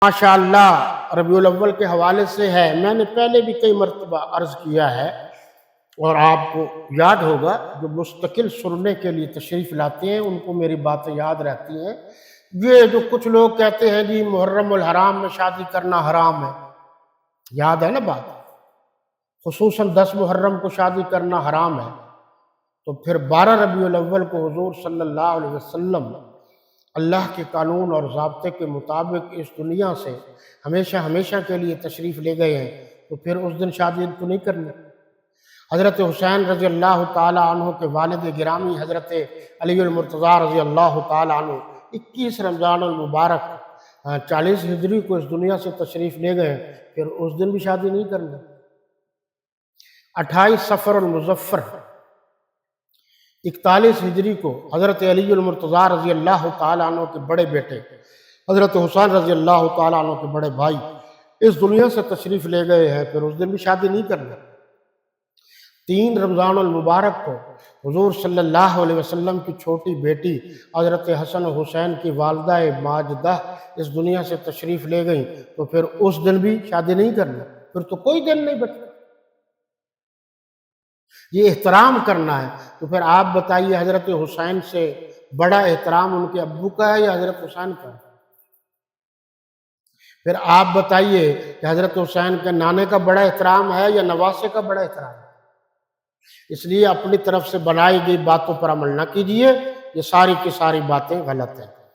ماشاء اللہ ربیع الاول کے حوالے سے ہے، میں نے پہلے بھی کئی مرتبہ عرض کیا ہے اور آپ کو یاد ہوگا، جو مستقل سننے کے لیے تشریف لاتے ہیں ان کو میری باتیں یاد رہتی ہیں۔ یہ جو کچھ لوگ کہتے ہیں جی محرم الحرام میں شادی کرنا حرام ہے، یاد ہے نا بات، خصوصاً 10 محرم کو شادی کرنا حرام ہے، تو پھر 12 ربیع الاول کو حضور صلی اللہ علیہ وسلم اللہ کے قانون اور ضابطے کے مطابق اس دنیا سے ہمیشہ ہمیشہ کے لیے تشریف لے گئے ہیں، تو پھر اس دن شادی تو نہیں کرنی۔ حضرت حسین رضی اللہ تعالیٰ عنہ کے والد گرامی حضرت علی المرتضیٰ رضی اللہ تعالیٰ عنہ 21 رمضان المبارک 40 ہجری کو اس دنیا سے تشریف لے گئے، پھر اس دن بھی شادی نہیں کرنی۔ 28 صفر المظفر 41 ہجری کو حضرت علی المرتضیٰ رضی اللہ تعالیٰ عنہ کے بڑے بیٹے حضرت حسین رضی اللہ تعالیٰ عنہ کے بڑے بھائی اس دنیا سے تشریف لے گئے ہیں، پھر اس دن بھی شادی نہیں کرنا۔ 3 رمضان المبارک کو حضور صلی اللہ علیہ وسلم کی چھوٹی بیٹی حضرت حسن حسین کی والدہ ماجدہ اس دنیا سے تشریف لے گئیں، تو پھر اس دن بھی شادی نہیں کرنا، پھر تو کوئی دن نہیں بچتا۔ یہ احترام کرنا ہے، تو پھر آپ بتائیے حضرت حسین سے بڑا احترام ان کے ابو کا ہے یا حضرت حسین کا؟ پھر آپ بتائیے کہ حضرت حسین کے نانے کا بڑا احترام ہے یا نواسے کا بڑا احترام ہے؟ اس لیے اپنی طرف سے بنائی گئی باتوں پر عمل نہ کیجیے، یہ ساری کی ساری باتیں غلط ہیں۔